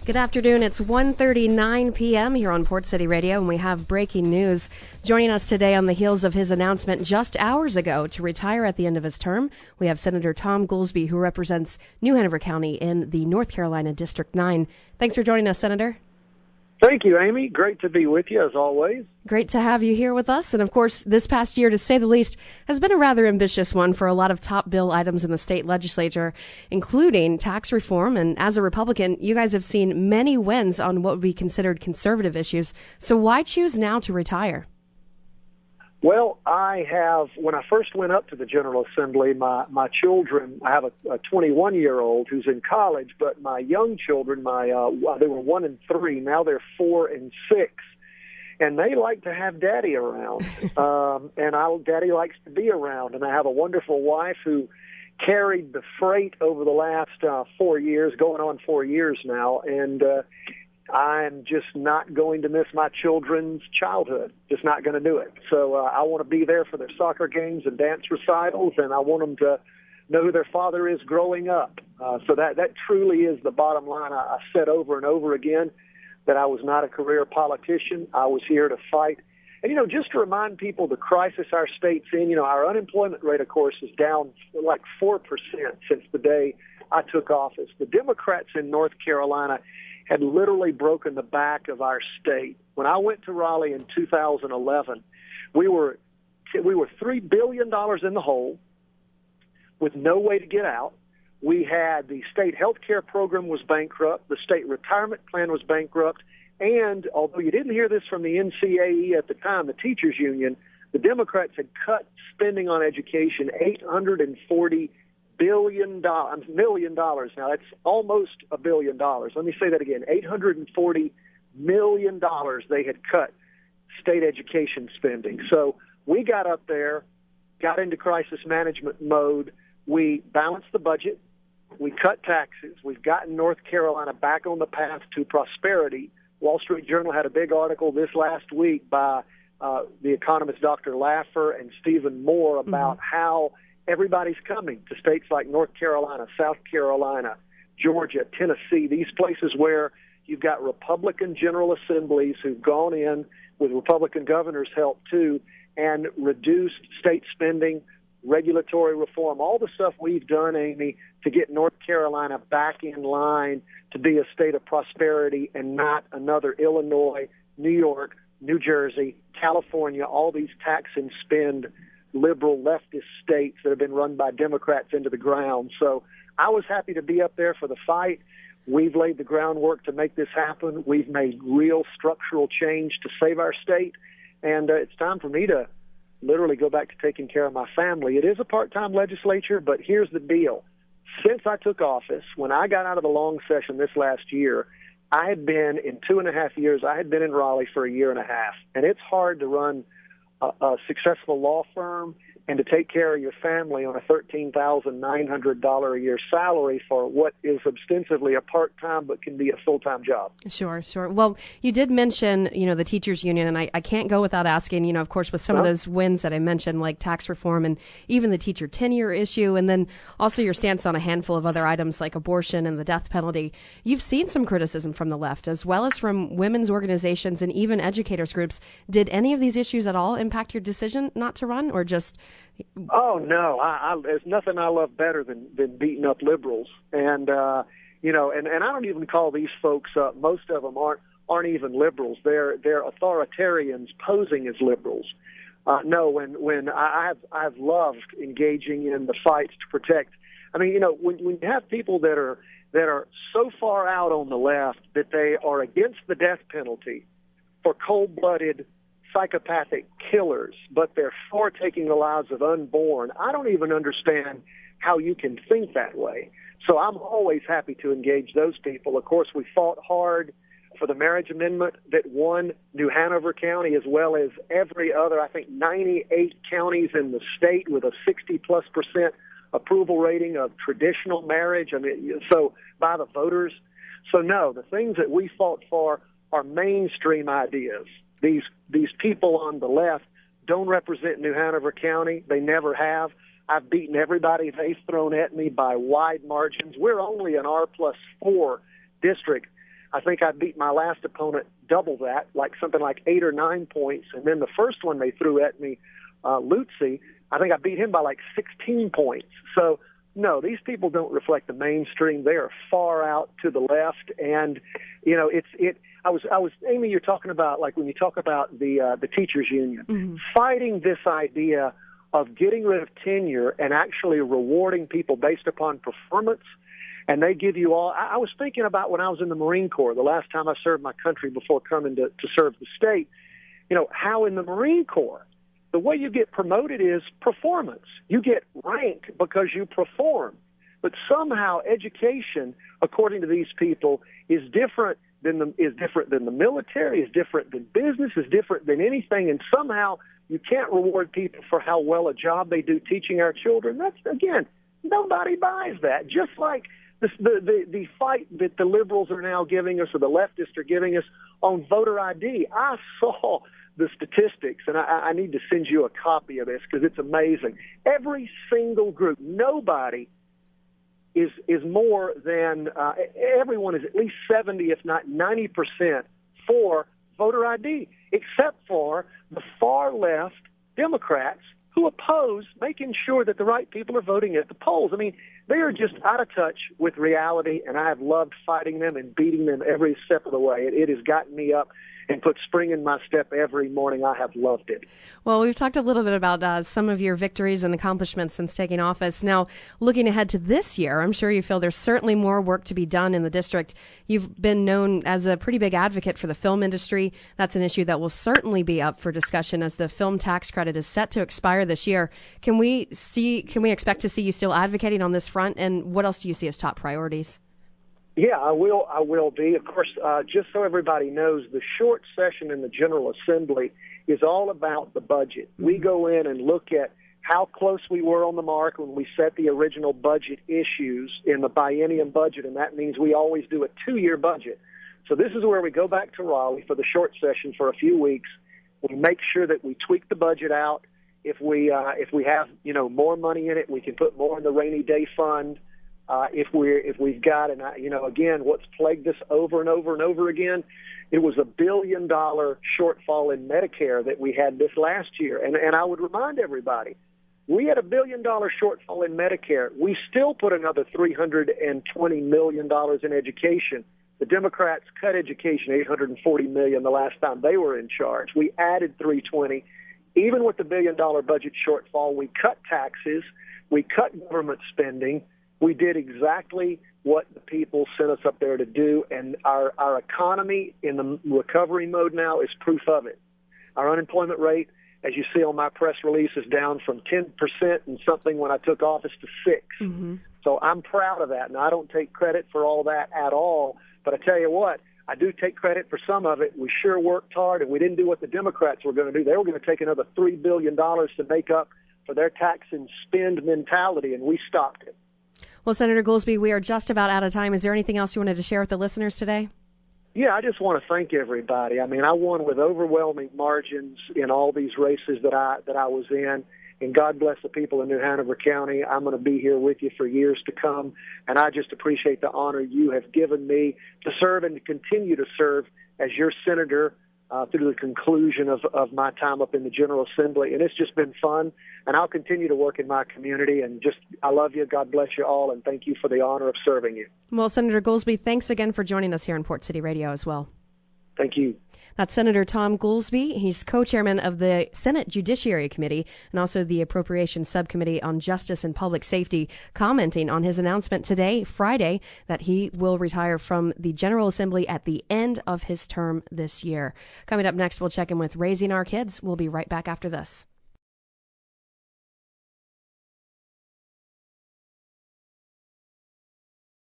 Good afternoon. It's 1:39 p.m. here on Port City Radio, and we have breaking news. Joining us today on the heels of his announcement just hours ago to retire at the end of his term, we have Senator Thom Goolsby, who represents New Hanover County in the North Carolina District 9. Thanks for joining us, Senator. Thank you, Amy. Great to be with you, as always. Great to have you here with us. And, of course, this past year, to say the least, has been a rather ambitious one for a lot of top bill items in the state legislature, including tax reform. And as a Republican, you guys have seen many wins on what would be considered conservative issues. So why choose now to retire? Well, when I first went up to the General Assembly, my children, I have a 21-year-old who's in college, but my young children, they were 1 and 3, now they're 4 and 6, and they like to have Daddy around, and Daddy likes to be around, and I have a wonderful wife who carried the freight over the last 4 years, going on 4 years now, and I'm just not going to miss my children's childhood. Just not going to do it. So I want to be there for their soccer games and dance recitals, and I want them to know who their father is growing up. So that truly is the bottom line. I said over and over again that I was not a career politician. I was here to fight. And, just to remind people the crisis our state's in, our unemployment rate, of course, is down like 4% since the day I took office. The Democrats in North Carolina had literally broken the back of our state. When I went to Raleigh in 2011, we were $3 billion in the hole with no way to get out. We had the state health care program was bankrupt. The state retirement plan was bankrupt. And although you didn't hear this from the NCAE at the time, the teachers union, the Democrats had cut spending on education $840 million. Now, that's almost $1 billion. Let me say that again. $840 million they had cut state education spending. So we got up there, got into crisis management mode. We balanced the budget. We cut taxes. We've gotten North Carolina back on the path to prosperity. Wall Street Journal had a big article this last week by the economist Dr. Laffer and Stephen Moore about how everybody's coming to states like North Carolina, South Carolina, Georgia, Tennessee, these places where you've got Republican General Assemblies who've gone in with Republican governors' help too and reduced state spending, regulatory reform, all the stuff we've done, Amy, to get North Carolina back in line to be a state of prosperity and not another Illinois, New York, New Jersey, California, all these tax and spend liberal leftist states that have been run by Democrats into the ground. So I was happy to be up there for the fight. We've laid the groundwork to make this happen. We've made real structural change to save our state. And it's time for me to literally go back to taking care of my family. It is a part-time legislature, but here's the deal. Since I took office, when I got out of the long session this last year, I had been, in 2.5 years, I had been in Raleigh for 1.5 years. And it's hard to run a successful law firm and to take care of your family on a $13,900 a year salary for what is ostensibly a part-time but can be a full-time job. Sure. Well, you did mention, the teachers union, and I can't go without asking, of course, with some of those wins that I mentioned, like tax reform and even the teacher tenure issue, and then also your stance on a handful of other items like abortion and the death penalty. You've seen some criticism from the left, as well as from women's organizations and even educators groups. Did any of these issues at all impact your decision not to run, or just... Oh, no. There's nothing I love better than beating up liberals. And, and I don't even call these folks up. Most of them aren't even liberals. They're authoritarians posing as liberals. No, when I've loved engaging in the fights to protect. I mean, when you have people that are so far out on the left that they are against the death penalty for cold-blooded psychopathic killers, but they're for taking the lives of unborn. I don't even understand how you can think that way. So I'm always happy to engage those people. Of course, we fought hard for the marriage amendment that won New Hanover County as well as every other, I think, 98 counties in the state with a 60+% approval rating of traditional marriage. I mean, so by the voters. So no, the things that we fought for are mainstream ideas. These people on the left don't represent New Hanover County. They never have. I've beaten everybody they've thrown at me by wide margins. We're only an R+4 district, I think I beat my last opponent double that, like something like 8 or 9 points. And then the first one they threw at me, Lutzy, I think I beat him by like 16 points. So, no, these people don't reflect the mainstream. They are far out to the left. And, you know, I was, Amy, you're talking about, like when you talk about the teachers union, fighting this idea of getting rid of tenure and actually rewarding people based upon performance. And they give you all. I was thinking about when I was in the Marine Corps, the last time I served my country before coming to serve the state, you know, how in the Marine Corps, the way you get promoted is performance. You get rank because you perform. But somehow education, according to these people, is different than the military, is different than business, is different than anything. And somehow you can't reward people for how well a job they do teaching our children. That's, again, nobody buys that. Just like the fight that the liberals are now giving us, or the leftists are giving us on voter ID. I saw the statistics, and I need to send you a copy of this because it's amazing. Every single group, nobody is more than, everyone is at least 70, if not 90% for voter ID, except for the far left Democrats who oppose making sure that the right people are voting at the polls. I mean, they are just out of touch with reality, and I have loved fighting them and beating them every step of the way. It has gotten me up and put spring in my step every morning. I have loved it. Well, we've talked a little bit about some of your victories and accomplishments since taking office. Now, looking ahead to this year, I'm sure you feel there's certainly more work to be done in the district. You've been known as a pretty big advocate for the film industry. That's an issue that will certainly be up for discussion as the film tax credit is set to expire this year. Can we expect to see you still advocating on this front? And what else do you see as top priorities? Yeah, I will be. Of course, just so everybody knows, the short session in the General Assembly is all about the budget. We go in and look at how close we were on the mark when we set the original budget issues in the biennium budget, and that means we always do a 2-year budget. So this is where we go back to Raleigh for the short session for a few weeks. We make sure that we tweak the budget out. If we have more money in it, we can put more in the rainy day fund. If we've got, and again, what's plagued us over and over and over again, it was $1 billion shortfall in Medicare that we had this last year. And I would remind everybody, we had $1 billion shortfall in Medicare. We still put another $320 million in education. The Democrats cut education $840 million the last time they were in charge. We added $320. Even with the $1 billion budget shortfall, we cut taxes, we cut government spending. We did exactly what the people sent us up there to do, and our economy in the recovery mode now is proof of it. Our unemployment rate, as you see on my press release, is down from 10% and something when I took office to 6%. So I'm proud of that, and I don't take credit for all that at all. But I tell you what, I do take credit for some of it. We sure worked hard, and we didn't do what the Democrats were going to do. They were going to take another $3 billion to make up for their tax and spend mentality, and we stopped it. Well, Senator Goolsby, we are just about out of time. Is there anything else you wanted to share with the listeners today? Yeah, I just want to thank everybody. I mean, I won with overwhelming margins in all these races that I was in, and God bless the people in New Hanover County. I'm going to be here with you for years to come, and I just appreciate the honor you have given me to serve and to continue to serve as your senator through the conclusion of my time up in the General Assembly. And it's just been fun, and I'll continue to work in my community. And I love you. God bless you all, and thank you for the honor of serving you. Well, Senator Goolsby, thanks again for joining us here on Port City Radio as well. Thank you. That's Senator Thom Goolsby. He's co-chairman of the Senate Judiciary Committee and also the Appropriations Subcommittee on Justice and Public Safety, commenting on his announcement today, Friday, that he will retire from the General Assembly at the end of his term this year. Coming up next, we'll check in with Raising Our Kids. We'll be right back after this.